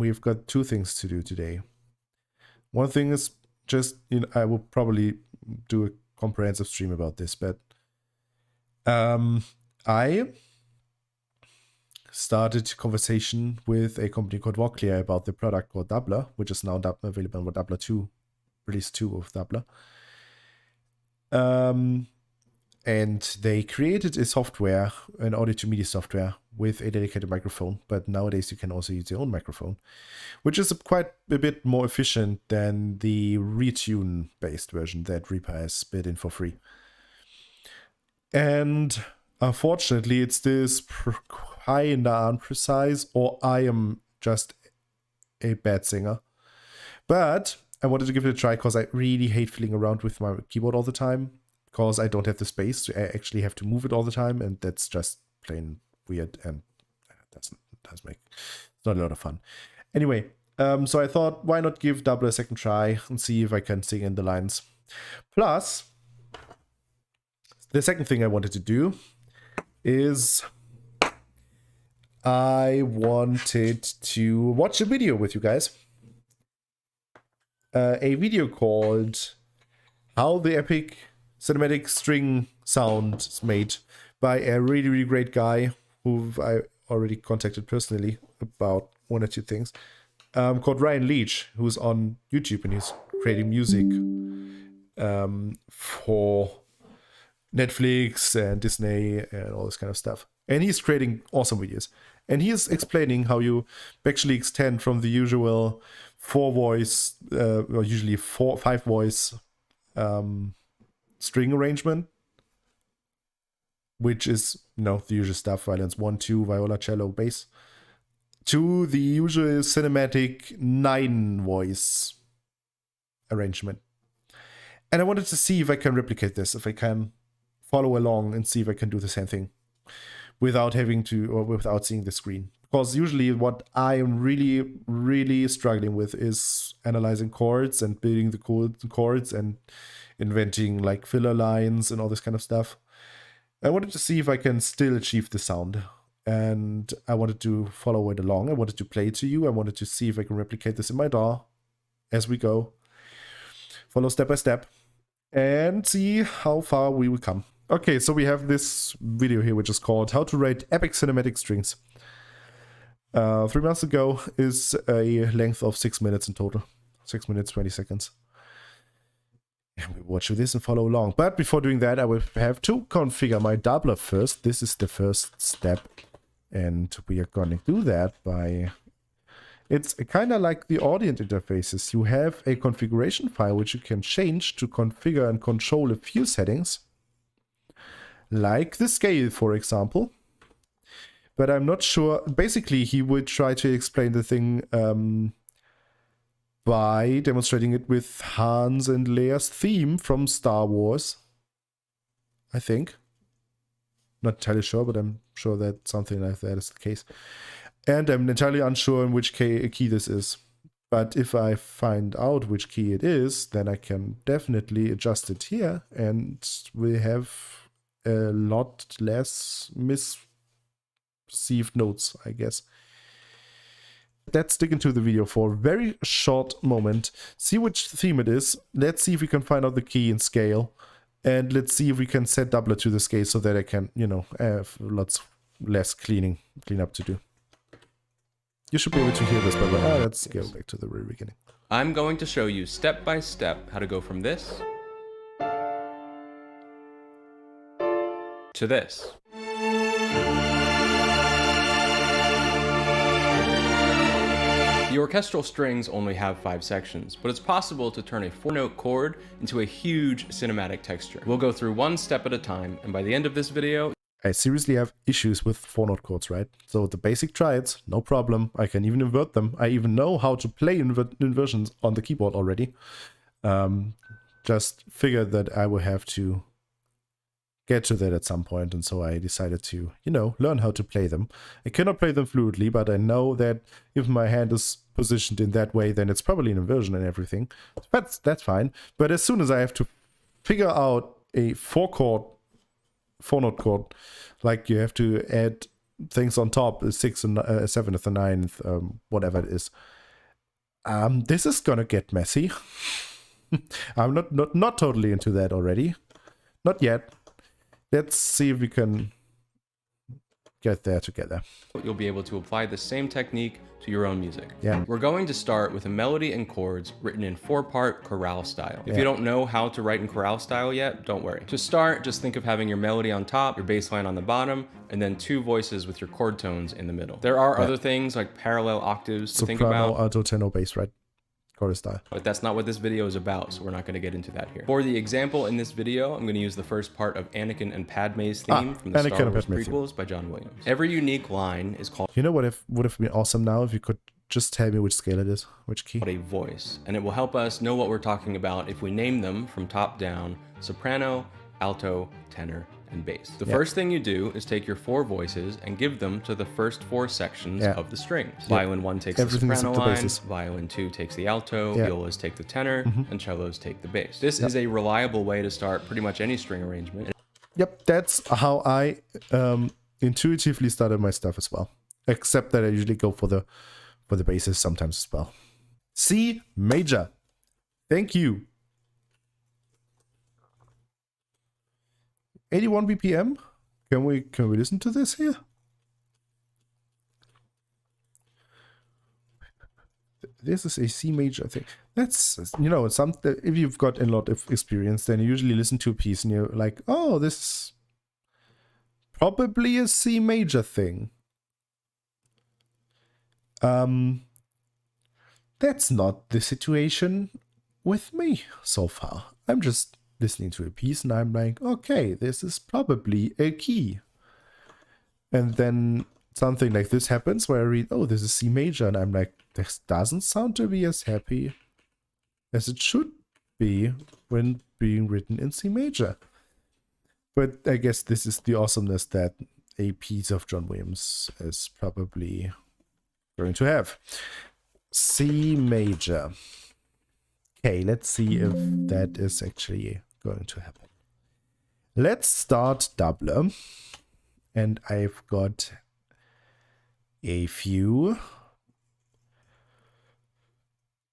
we've got two things to do today. One thing is just, I will probably do a comprehensive stream about this, but I started conversation with a company called Voclear about the product called Dubler, which is now available on Dubler 2, release 2 of Dubler. And they created a software, an audio to MIDI software with a dedicated microphone, but nowadays you can also use your own microphone, which is quite a bit more efficient than the retune based version that Reaper has built in for free. And unfortunately, it's this kind of unprecise, or I am just a bad singer. But I wanted to give it a try because I really hate fiddling around with my keyboard all the time, because I don't have the space to actually have to move it all the time, and that's just plain weird, and it's not a lot of fun. Anyway, so I thought, why not give Dubler a second try and see if I can sing in the lines. Plus, the second thing I wanted to do is I wanted to watch a video with you guys. A video called How the Epic Cinematic String Sound is Made by a really, really great guy who I already contacted personally about one or two things, called Ryan Leach, who's on YouTube and he's creating music for Netflix and Disney and all this kind of stuff. And he's creating awesome videos. And he is explaining how you actually extend from the usual 4-voice, or usually 5-voice string arrangement, which is, the usual stuff, violins 1, 2, viola, cello, bass, to the usual cinematic 9-voice arrangement. And I wanted to see if I can replicate this, if I can follow along and see if I can do the same thing without having to, or without seeing the screen. Because usually what I am really, really struggling with is analyzing chords and building the chords and inventing like filler lines and all this kind of stuff. I wanted to see if I can still achieve the sound. And I wanted to follow it along. I wanted to play it to you. I wanted to see if I can replicate this in my DAW as we go. Follow step by step and see how far we will come. Okay, so we have this video here, which is called How to Write Epic Cinematic Strings. 3 months ago is a length of 6 minutes in total. 6 minutes, 20 seconds. And we watch this and follow along. But before doing that, I will have to configure my doubler first. This is the first step. And we are going to do that by... It's kind of like the audio interfaces. You have a configuration file which you can change to configure and control a few settings. Like the scale, for example. But I'm not sure. Basically, he would try to explain the thing by demonstrating it with Hans and Leia's theme from Star Wars. I think. Not entirely sure, but I'm sure that something like that is the case. And I'm entirely unsure in which key this is. But if I find out which key it is, then I can definitely adjust it here. And we have a lot less misperceived notes, I guess. Let's dig into the video for a very short moment. See which theme it is. Let's see if we can find out the key and scale. And let's see if we can set doubler to the scale so that I can, have lots less cleanup to do. You should be able to hear this, by the way. Let's go back to the very beginning. I'm going to show you step by step how to go from this to this. The orchestral strings only have 5 sections, but it's possible to turn a 4-note chord into a huge cinematic texture. We'll go through one step at a time, and by the end of this video, I seriously have issues with 4-note chords, right? So the basic triads, no problem. I can even invert them. I even know how to play inversions on the keyboard already. Just figured that I will have to get to that at some point, and so I decided to, learn how to play them. I cannot play them fluidly, but I know that if my hand is positioned in that way, then it's probably an inversion and everything. But that's fine. But as soon as I have to figure out a 4-note chord, like you have to add things on top, a 6th and 7th and 9th, whatever it is. This is gonna get messy. I'm not totally into that already. Not yet. Let's see if we can get there together. You'll be able to apply the same technique to your own music. Yeah. We're going to start with a melody and chords written in 4-part chorale style. If you don't know how to write in chorale style yet, don't worry. To start, just think of having your melody on top, your bass line on the bottom, and then 2 voices with your chord tones in the middle. There are other things like parallel octaves to think Soprano, about. alto, tenor, bass, right? Chorus style. But that's not what this video is about, so we're not going to get into that here. For the example in this video, I'm going to use the first part of Anakin and Padme's theme from the Anakin Star and Wars Padme theme. prequels by John Williams. Every unique line is called You know what would have been awesome now if you could just tell me which scale it is, which key? a voice, and it will help us know what we're talking about if we name them from top down: soprano, alto, tenor, and bass. The first thing you do is take your 4 voices and give them to the first 4 sections of the strings. Violin 1 takes Everything the except soprano the line, basses. violin 2 takes the alto, violas take the tenor, and cellos take the bass. This is a reliable way to start pretty much any string arrangement. Yep, that's how I intuitively started my stuff as well. Except that I usually go for the basses sometimes as well. C major. Thank you. 81 BPM. Can we listen to this here? This is a C major thing. That's, you know, if you've got a lot of experience, then you usually listen to a piece and you're like, oh, this is probably a C major thing. That's not the situation with me so far. I'm just listening to a piece and I'm like, okay, this is probably a key. And then something like this happens where I read, oh, this is C major, and I'm like, this doesn't sound to be as happy as it should be when being written in C major. But I guess this is the awesomeness that a piece of John Williams is probably going to have. C major. Okay, let's see if that is actually going to happen. Let's start Dubler. And I've got a few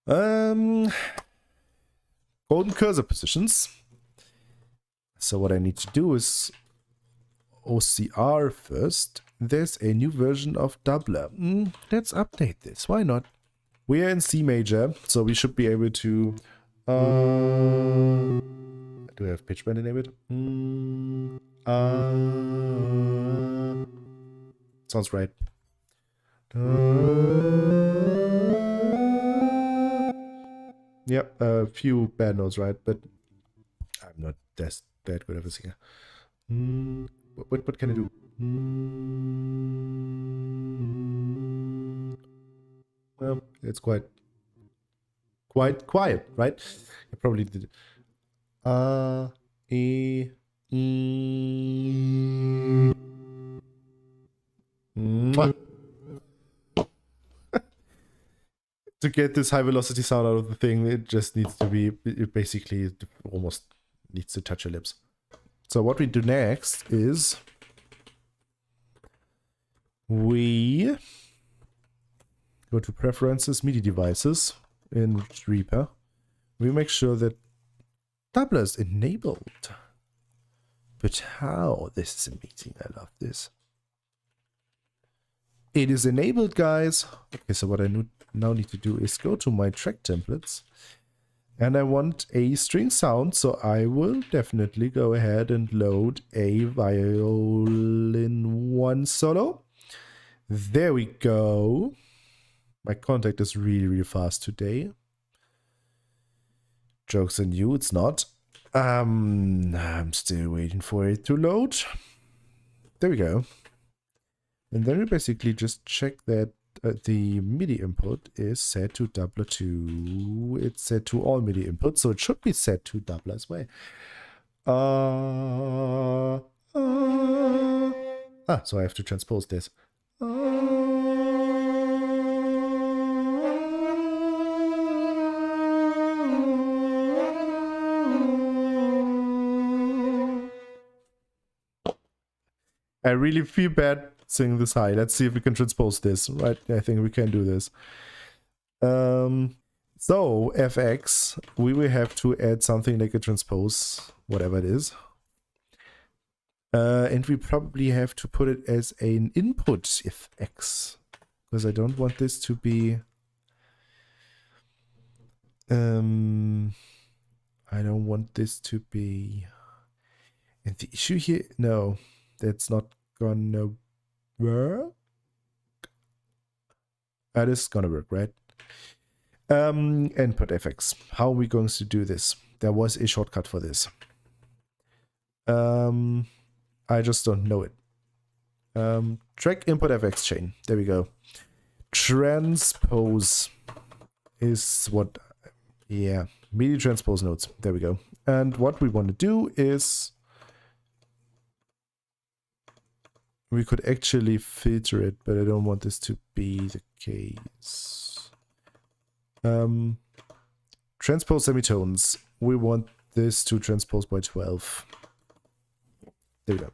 golden cursor positions. So what I need to do is OCR first. There's a new version of Dubler. Let's update this. Why not? We are in C major, so we should be able to... do I have pitch bend enabled? Sounds right. Yep, a few bad notes, right? But I'm not that good of a singer. What can I do? Well, it's quite quiet, right? I probably did. E. To get this high velocity sound out of the thing, it just needs to be, it basically almost needs to touch your lips. So what we do next is we go to Preferences, MIDI Devices in Reaper. We make sure that Dubler is enabled. But how? This is amazing. I love this. It is enabled, guys. Okay, so what I now need to do is go to my track templates. And I want a string sound, so I will definitely go ahead and load a violin 1 solo. There we go. My contact is really fast today. Joke's on you, it's not. I'm still waiting for it to load. There we go. And then we basically just check that the MIDI input is set to Dubler 2. It's set to all MIDI inputs, so it should be set to Dubler as well. So I have to transpose this. I really feel bad sing this high. Let's see if we can transpose this, right? I think we can do this. So FX, we will have to add something like a transpose, whatever it is. And we probably have to put it as an input if X, because I don't want this to be I don't want this to be, and the issue here, no, that's not gonna work. That is gonna work, right? Input FX, how are we going to do this? There was a shortcut for this. I just don't know it. Track input FX chain. There we go. Transpose is what, yeah, MIDI transpose nodes. There we go. And what we want to do is we could actually filter it, but I don't want this to be the case. Transpose semitones. We want this to transpose by 12. There we go.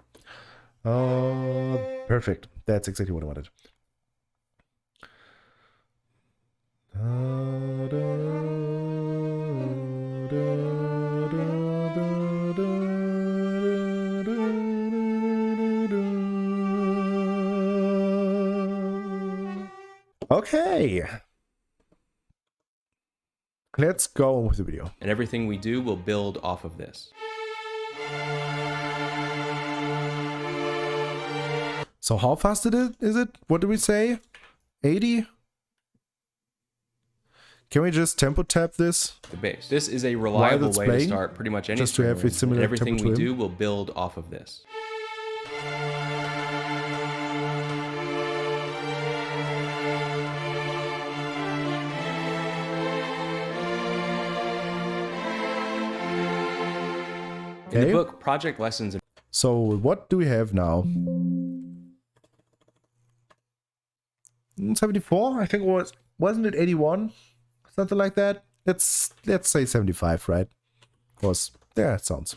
Perfect. That's exactly what I wanted. Okay. Let's go on with the video. And everything we do will build off of this. So how fast is it? What do we say? 80? Can we just tempo tap this? The bass. This is a reliable way to start pretty much any just to have a similar and everything tempo we to do will build off of this. In the book, Project Lessons. So what do we have now? 74? I think it was, wasn't it 81? Something like that. Let's say 75, right? Of course. Yeah, it sounds.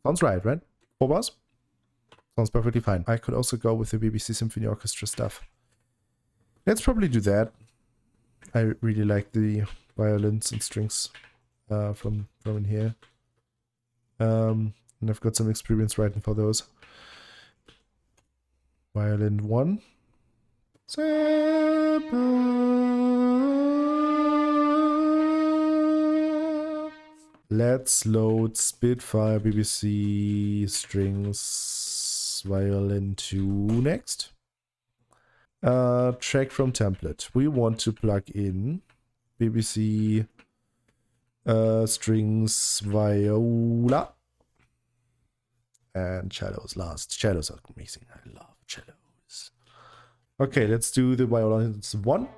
Sounds right? 4 bars? Sounds perfectly fine. I could also go with the BBC Symphony Orchestra stuff. Let's probably do that. I really like the violins and strings from in here. And I've got some experience writing for those. Violin 1. Let's load Spitfire BBC strings violin 2 next. Track from template. We want to plug in BBC strings viola and cellos last. Cellos are amazing. I love cellos. Okay, let's do the violins 1.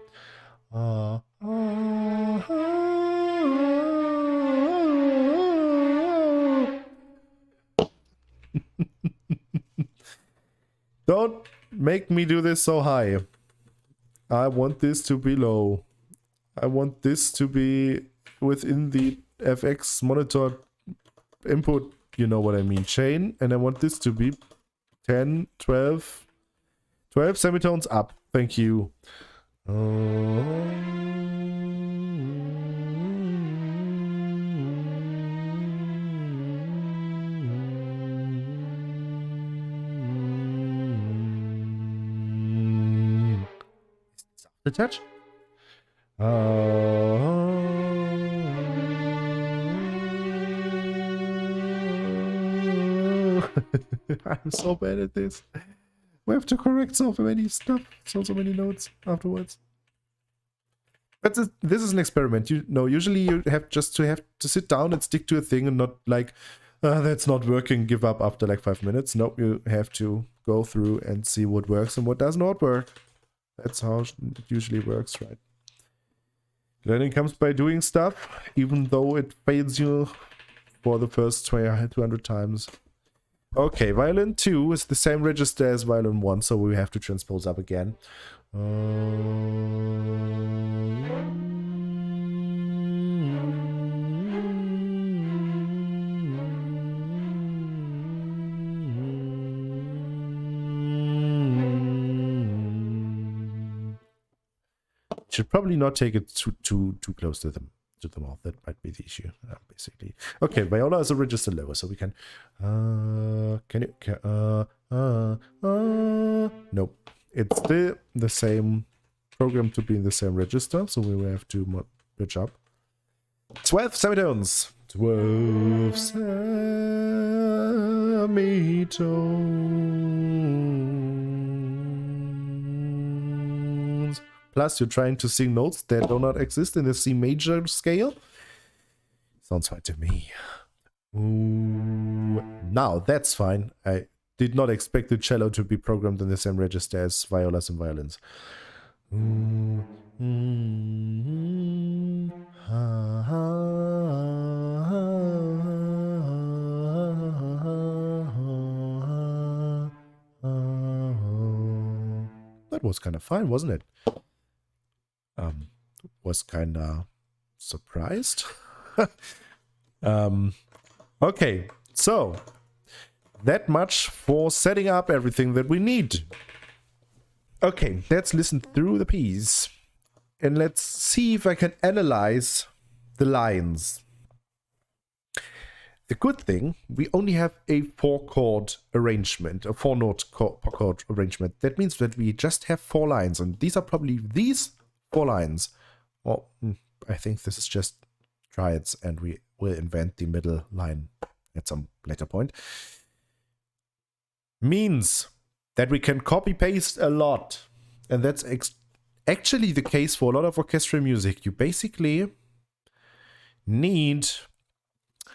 Don't make me do this so high. I want this to be low. I want this to be within the FX monitor input, you know what I mean, chain. And I want this to be 10, 12 semitones up. Thank you. The touch. I'm so bad at this. We have to correct so many stuff, so many notes afterwards. But this is an experiment. You know, usually you have to sit down and stick to a thing and not like, that's not working, give up after like 5 minutes. Nope, you have to go through and see what works and what does not work. That's how it usually works, right? Learning comes by doing stuff, even though it fails you for the first 200 times. Okay, violin 2 is the same register as violin 1, so we have to transpose up again. Should probably not take it too close to them. To the mouth. That might be the issue, basically. Okay, viola is a register lower, so we can. Nope. It's still the same program to be in the same register, so we will have to pitch up. 12 semitones. 12 semitones. Plus, you're trying to sing notes that do not exist in the C major scale. Sounds fine to me. Ooh, now, that's fine. I did not expect the cello to be programmed in the same register as violas and violins. That was kind of fine, wasn't it? Was kind of surprised. Okay, so that much for setting up everything that we need. Okay, let's listen through the piece and let's see if I can analyze the lines. The good thing, we only have a 4-chord arrangement, a 4-note chord arrangement. That means that we just have 4 lines, and these are probably these 4 lines. Well, I think this is just triads, and we will invent the middle line at some later point. Means that we can copy paste a lot, and that's actually the case for a lot of orchestral music. You basically need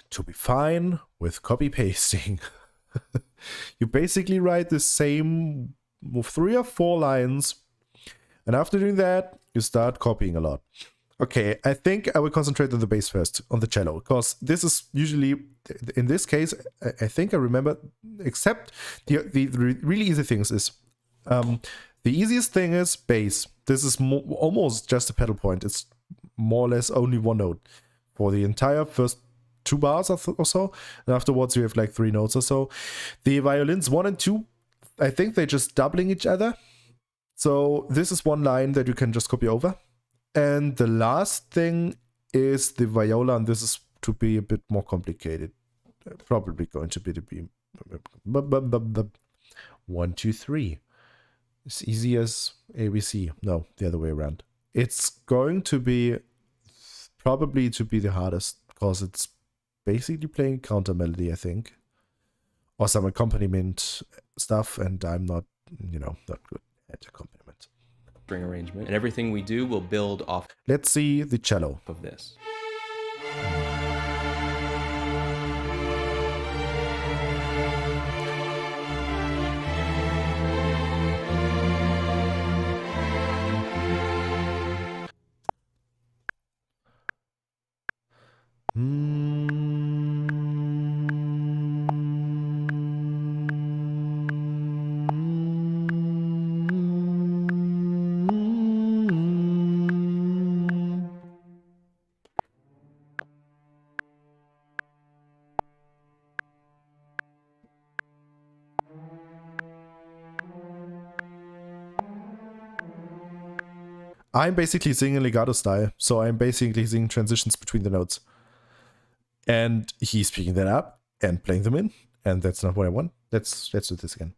to be fine with copy pasting. You basically write the same 3 or 4 lines, and after doing that, you start copying a lot. Okay, I think I will concentrate on the bass first, on the cello, because this is usually, in this case, I think I remember, except the really easy things is, the easiest thing is bass. This is almost just a pedal point. It's more or less only 1 note for the entire first 2 bars or so, and afterwards you have like 3 notes or so. The violins 1 and 2, I think they're just doubling each other. So this is 1 line that you can just copy over. And the last thing is the viola, and this is to be a bit more complicated. Probably going to be the 1, 2, 3. As easy as ABC. No, the other way around. It's going to be probably to be the hardest, because it's basically playing counter melody, I think, or some accompaniment stuff, and I'm not, not good at accompaniment. String arrangement, and everything we do will build off. Let's see the cello Of this. I'm basically singing legato style, so I'm basically singing transitions between the notes. And he's picking that up and playing them in, and that's not what I want. Let's do this again.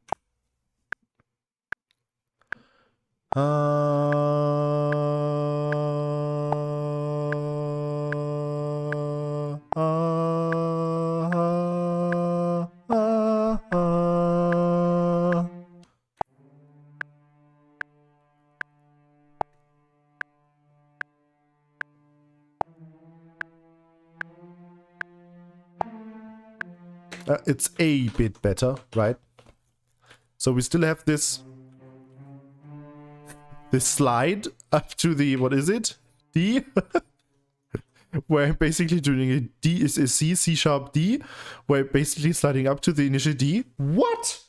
It's a bit better, right? So we still have this slide up to the, what is it? D? where I'm basically doing a D is a C, C sharp D, where I'm basically sliding up to the initial D. What?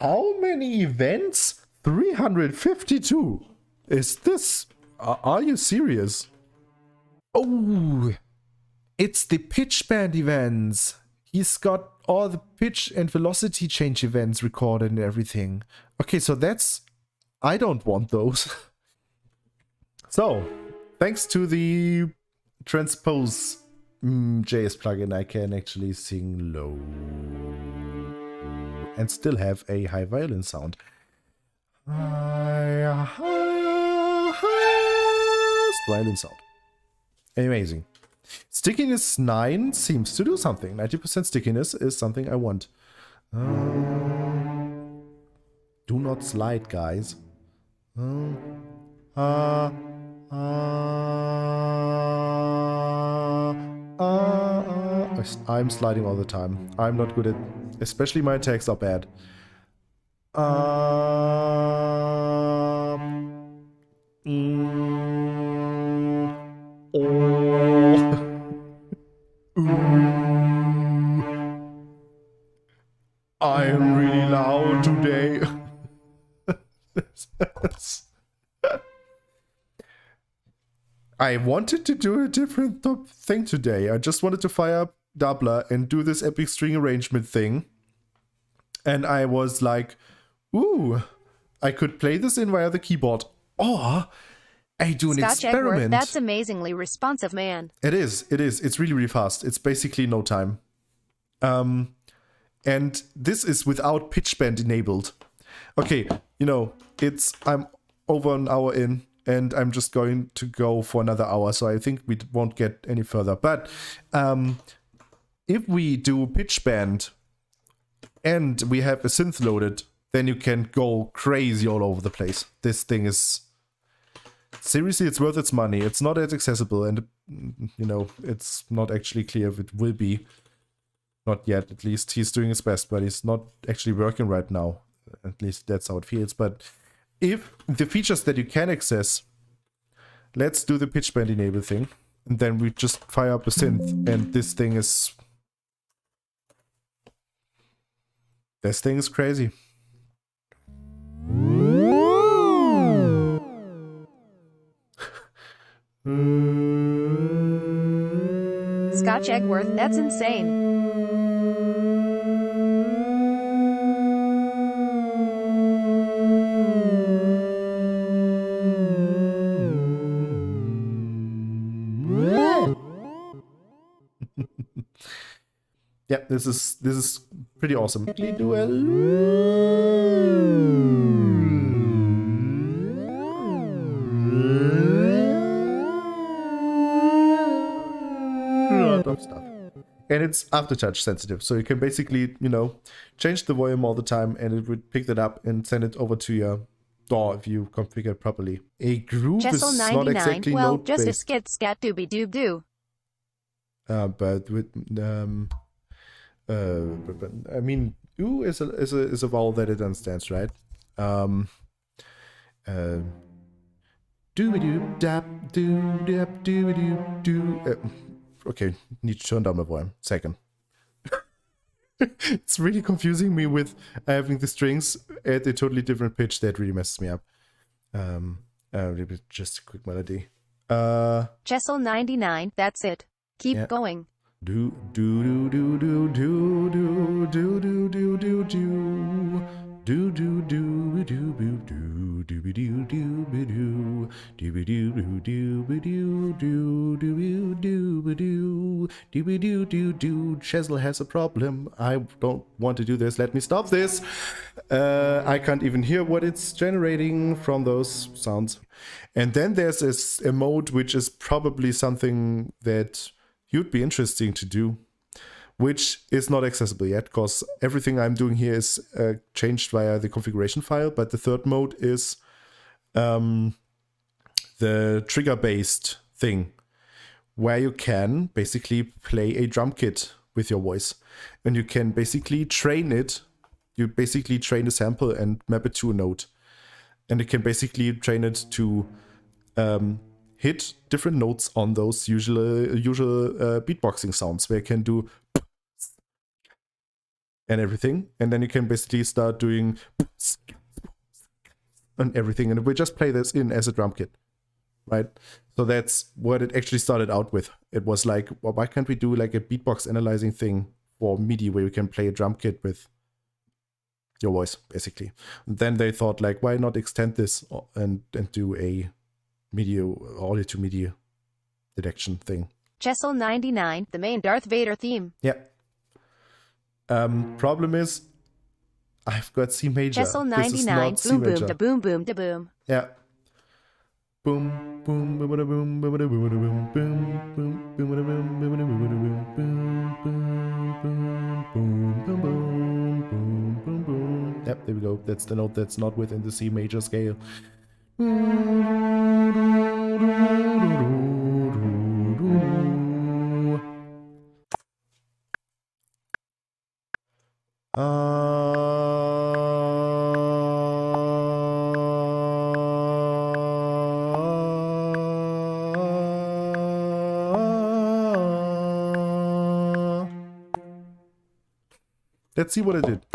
How many events? 352. Is this? Are you serious? Oh, it's the pitch bend events. He's got all the pitch and velocity change events recorded and everything. Okay, so that's... I don't want those. So, thanks to the Transpose JS plugin, I can actually sing low and still have a high violin sound. Highest violin sound. Amazing. Stickiness 9 seems to do something. 90% stickiness is something I want. Do not slide, guys. I'm sliding all the time. I'm not good at... Especially my attacks are bad. I am really loud today. I wanted to do a different thing today. I just wanted to fire up Dubler and do this epic string arrangement thing. And I was like, ooh, I could play this in via the keyboard. Or I do an experiment. That's amazingly responsive, man. It is. It's really, really fast. It's basically no time. And this is without pitch bend enabled. Okay, you know, I'm over an hour in and I'm just going to go for another hour. So I think we won't get any further. But if we do pitch bend and we have a synth loaded, then you can go crazy all over the place. This thing is... Seriously, it's worth its money. It's not as accessible and, you know, it's not actually clear if it will be. Not yet, at least. He's doing his best, but he's not actually working right now. At least that's how it feels. But if the features that you can access, let's do the pitch bend enable thing. And then we just fire up a synth and this thing is... This thing is crazy. Scotch Eggworth, that's insane. Yeah, this is pretty awesome. Of stuff. And it's aftertouch sensitive, so you can basically, you know, change the volume all the time and it would pick that up and send it over to your DAW if you configure it properly. A groove Jessel is 99, not exactly well, note just a based. skit scat dooby doob doo. But with I mean, oo is a vowel that it understands, right? Dooby-doo dap doo dap dooby doo. Okay, need to turn down my volume. Second. It's really confusing me with having the strings at a totally different pitch. That really messes me up. Just a quick melody. Jessel 99, that's it. Keep going. Do do do do do do do do do do do do. Do do do do do do do do do do do do do do do do do do. Chesil has a problem. I don't want to do this. Let me stop this. I can't even hear what it's generating from those sounds. And then there's a mode which is probably something that you'd be interesting to do, which is not accessible yet because everything I'm doing here is changed via the configuration file. But the third mode is the trigger-based thing, where you can basically play a drum kit with your voice. And you can basically train it. You basically train a sample and map it to a note. And you can basically train it to hit different notes on those usual beatboxing sounds where you can do and everything, and then you can basically start doing and everything, and we just play this in as a drum kit, right? So that's what it actually started out with. It was like, well, why can't we do like a beatbox analyzing thing for MIDI where you can play a drum kit with your voice, basically. And then they thought, like, why not extend this and do a MIDI, audio to MIDI detection thing. Jessel 99, the main Darth Vader theme. Yeah. Problem is, I've got C major. Jessel This is 99, not C boom major. boom da boom boom da boom. Yeah. Boom, boom, boom, boom, boom, boom, boom, boom, boom, boom, boom, boom, boom, boom, boom, boom, boom. Yep, there we go. That's the note that's not within the C major scale. Let's see what I did.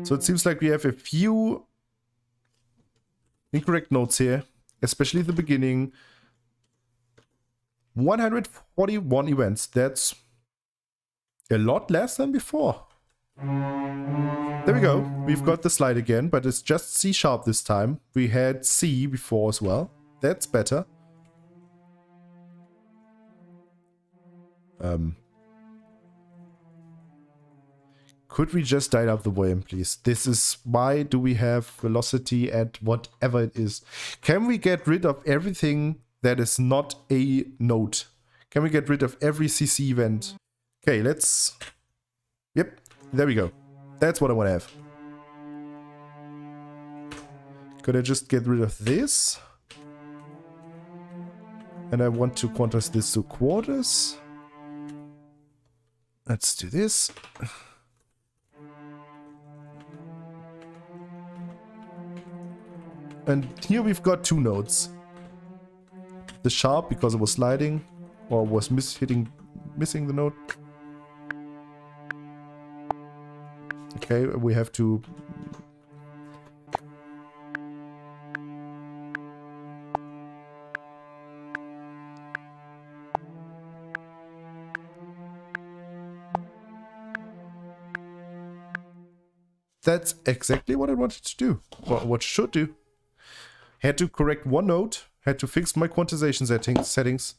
So it seems like we have a few incorrect notes here, especially at the beginning. 141 events. That's a lot less than before. There we go. We've got the slide again, but it's just C sharp this time. We had C before as well. That's better. Could we just dial up the volume, please? This is why do we have velocity at whatever it is? Can we get rid of everything that is not a note? Can we get rid of every CC event? Okay, let's... Yep, there we go. That's what I want to have. Could I just get rid of this? And I want to contrast this to quarters. Let's do this. And here we've got two notes. The sharp, because it was sliding, or was missing the note. Okay, we have to... That's exactly what I wanted to do, or what I should do. Had to correct one note, had to fix my quantization settings,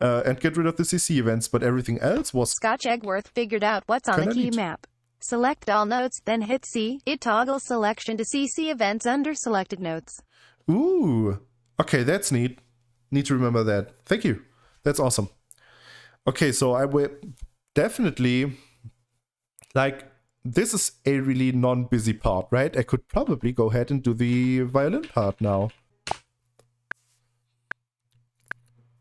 and get rid of the CC events, but everything else was... Scotch Eggworth figured out what's on the Kinda key neat. map. Select all notes, then hit C. It toggles selection to CC events under selected notes. Ooh, okay, that's neat. Need to remember that. Thank you. That's awesome. Okay, so I will definitely, like, this is a really non-busy part, right? I could probably go ahead and do the violin part now.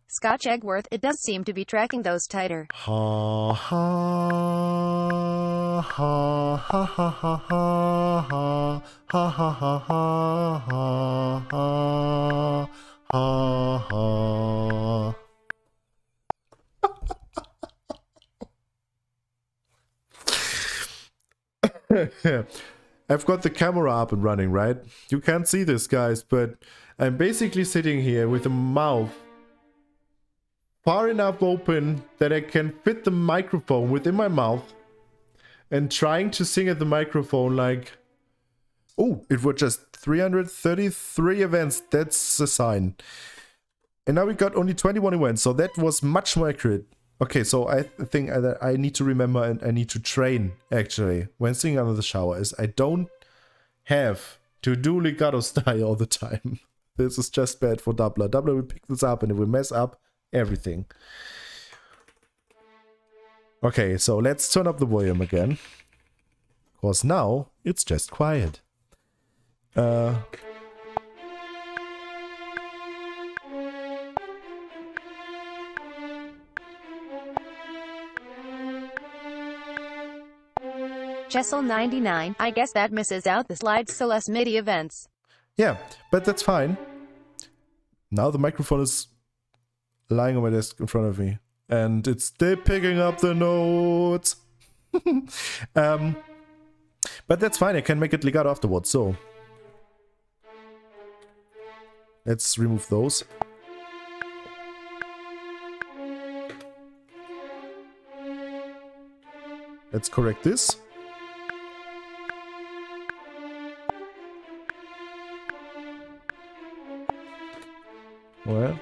Scotch Eggworth, it does seem to be tracking those tighter. Ha ha ha ha ha ha ha ha ha ha ha ha ha ha. I've got the camera up and running, right? You can't see this, guys, but I'm basically sitting here with a mouth far enough open that I can fit the microphone within my mouth and trying to sing at the microphone like, oh, it was just 333 events. That's a sign. And now we got only 21 events, so that was much more accurate. Okay, so I think that I need to remember and I need to train, actually, when singing under the shower, is I don't have to do legato style all the time. This is just bad for Dubler. Dubler will pick this up and it will mess up everything. Okay, so let's turn up the volume again. Because now it's just quiet. Chessel 99, I guess that misses out the slides so less MIDI events. Yeah, but that's fine. Now the microphone is lying on my desk in front of me, and it's still picking up the notes. But that's fine, I can make it legato afterwards, so. Let's remove those. Let's correct this. Well.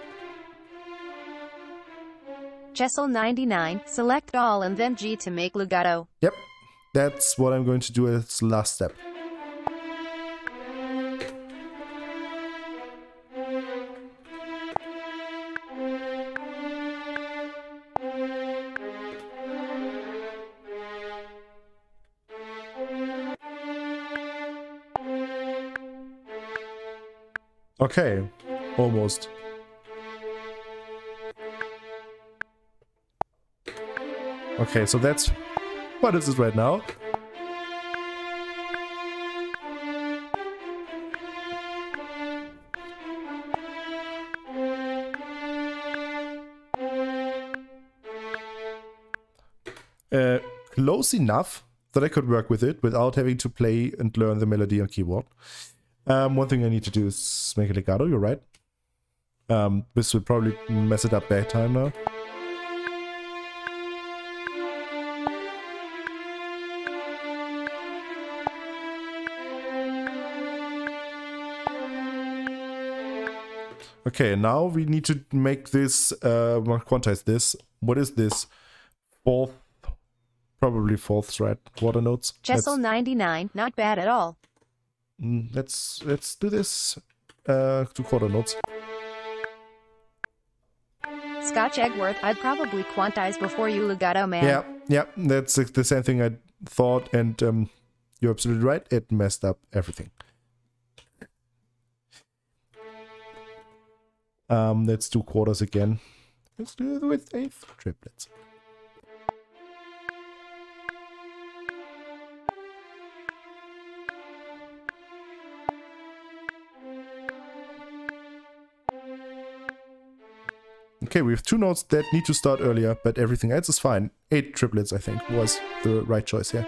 Chessel 99, select all and then G to make legato. Yep, that's what I'm going to do as the last step. Okay, almost. Okay, so that's... What is it right now? Close enough that I could work with it without having to play and learn the melody on keyboard. One thing I need to do is make a legato, you're right. This will probably mess it up bad time now. Okay, now we need to make this, quantize this. What is this? Fourth, probably fourths, right? Quarter notes. Chessel 99, not bad at all. Let's do this to quarter notes. Scotch Eggworth, I'd probably quantize before you legato, man. Yeah, that's the same thing I thought, and you're absolutely right. It messed up everything. Let's do quarters again. Let's do it with eighth triplets. Okay, we have two notes that need to start earlier, but everything else is fine. 8 triplets, I think, was the right choice here.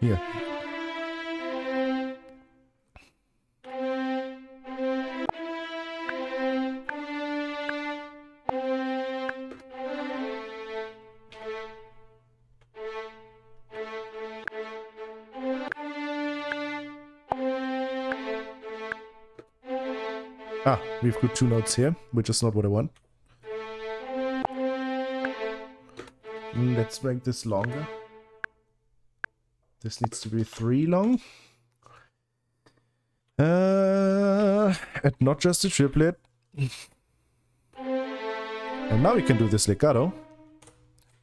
Here. Ah, we've got 2 notes here, which is not what I want. Let's make this longer. This needs to be 3 long. And not just a triplet. And now we can do this legato.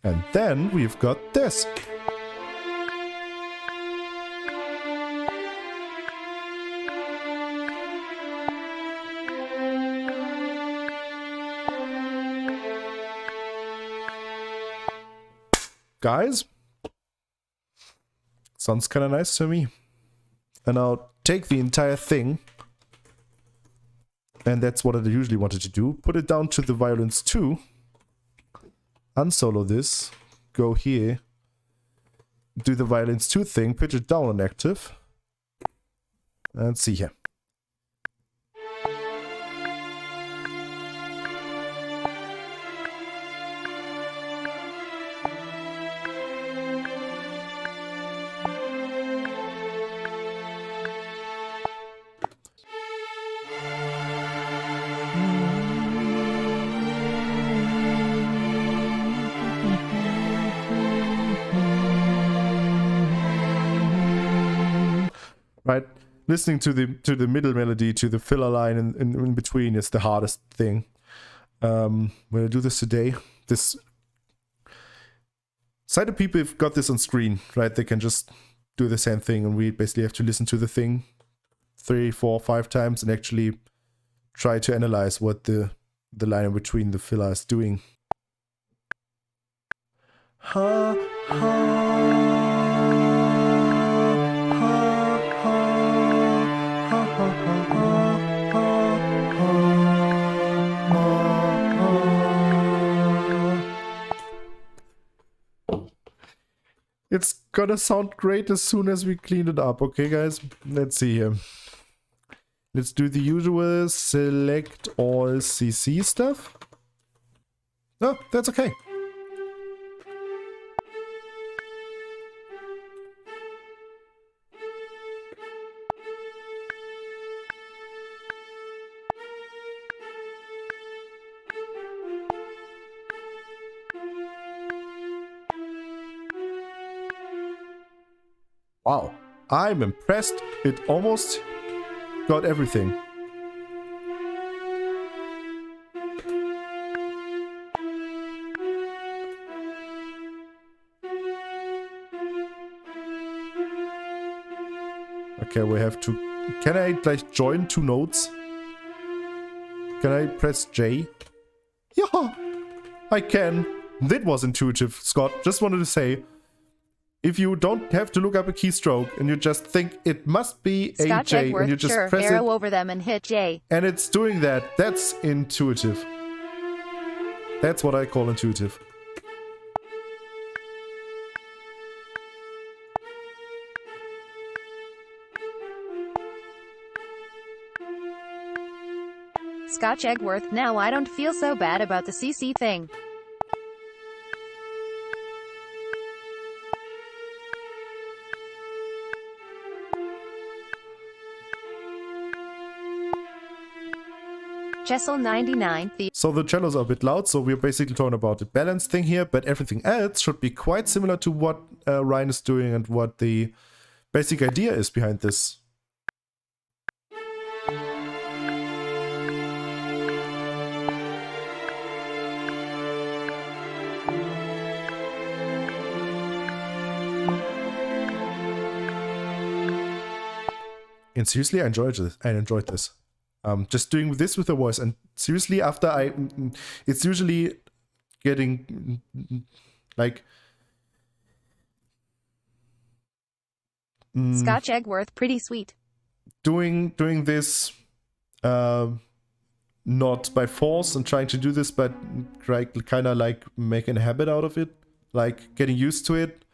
And then we've got this. Guys, sounds kind of nice to me. And I'll take the entire thing, and that's what I usually wanted to do. Put it down to the violins 2, unsolo this, go here, do the violins 2 thing, pitch it down on active, and see here. Right, listening to the middle melody, to the filler line in between is the hardest thing. When I do this today, this sighted people have got this on screen, right? They can just do the same thing, and we basically have to listen to the thing 3, 4, 5 times and actually try to analyze what the line in between the filler is doing. ha, ha, it's gonna sound great as soon as we clean it up, okay guys? Let's see here. Let's do the usual select all CC stuff. Oh, that's okay. Wow, I'm impressed. It almost got everything. Okay, we have to... Can I like join two notes? Can I press J? Yeah, I can. That was intuitive, Scott. Just wanted to say, if you don't have to look up a keystroke and you just think it must be Scott a J Egworth, and you just sure, press arrow it over them and hit J. and it's doing that, that's intuitive. That's what I call intuitive. Scotch Egworth, now I don't feel so bad about the CC thing. Jessel 99, So the cellos are a bit loud, so we're basically talking about the balance thing here, but everything else should be quite similar to what Ryan is doing and what the basic idea is behind this. And seriously, I enjoyed this. Just doing this with the voice, and seriously, after it's usually getting like Scotch Egworth, pretty sweet. Doing this not by force and trying to do this, but kind of like making a habit out of it, like getting used to it,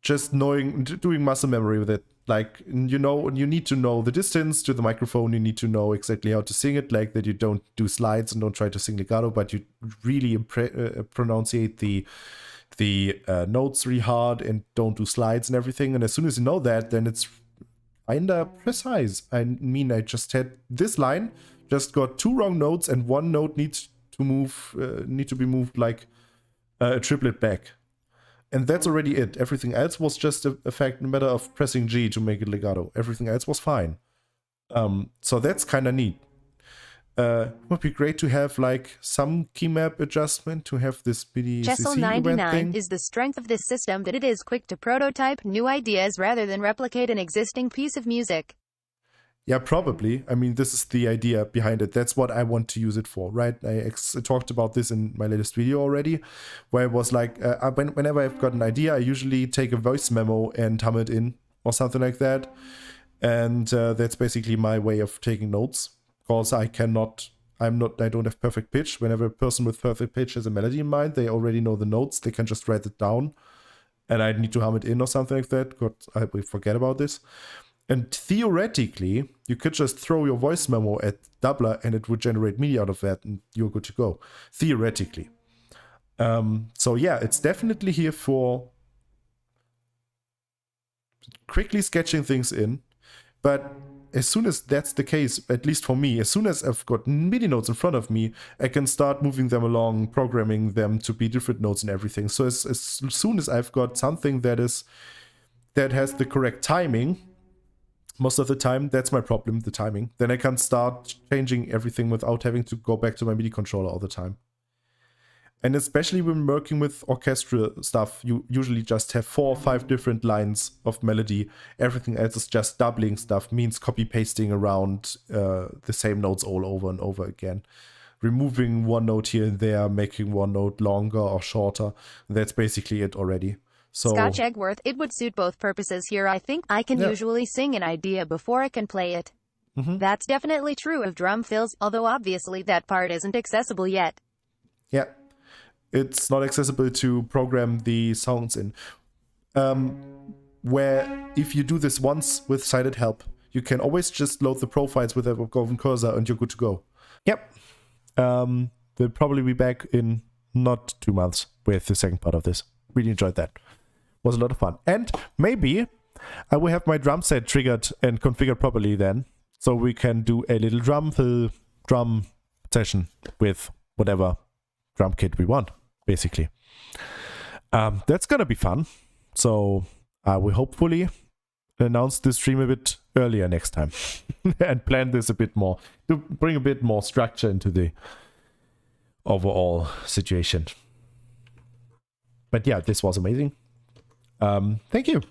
just doing muscle memory with it. Like, you know, you need to know the distance to the microphone, you need to know exactly how to sing it, like that you don't do slides and don't try to sing legato, but you really pronunciate the notes really hard and don't do slides and everything. And as soon as you know that, then it's kinda precise. I mean, I just had this line, just got two wrong notes, and one note needs to be moved like a triplet back. And that's already it. Everything else was just a matter of pressing G to make it legato. Everything else was fine. So that's kind of neat. Would be great to have like some key map adjustment to have this MIDI Jessel CC event 99 thing. is the strength of this system that it is quick to prototype new ideas rather than replicate an existing piece of music. Yeah, probably. I mean, this is the idea behind it. That's what I want to use it for, right? I talked about this in my latest video already, where it was like, whenever I've got an idea, I usually take a voice memo and hum it in or something like that. And that's basically my way of taking notes, because I don't have perfect pitch. Whenever a person with perfect pitch has a melody in mind, they already know the notes. They can just write it down, and I need to hum it in or something like that, because I will forget about this. And theoretically, you could just throw your voice memo at Dubler and it would generate MIDI out of that and you're good to go. Theoretically. So yeah, it's definitely here for quickly sketching things in. But as soon as that's the case, at least for me, as soon as I've got MIDI notes in front of me, I can start moving them along, programming them to be different notes and everything. So as soon as I've got something that has the correct timing, most of the time, that's my problem, the timing. Then I can start changing everything without having to go back to my MIDI controller all the time. And especially when working with orchestra stuff, you usually just have 4 or 5 different lines of melody. Everything else is just doubling stuff, means copy-pasting around the same notes all over and over again. removing one note here and there, making one note longer or shorter. That's basically it already. So Scotch Eggworth, it would suit both purposes here. I think I can usually sing an idea before I can play it. That's definitely true of drum fills, although obviously that part isn't accessible yet. yeah, it's not accessible to program the sounds in. Where if you do this once with sighted help, you can always just load the profiles with a golden cursor and you're good to go. Yep. We'll probably be back in not 2 months with the second part of this. Really enjoyed that. Was a lot of fun. And maybe I will have my drum set triggered and configured properly then, so we can do a little drum session with whatever drum kit we want, basically. That's gonna be fun. So I will hopefully announce this stream a bit earlier next time and plan this a bit more to bring a bit more structure into the overall situation. But yeah, this was amazing. Thank you.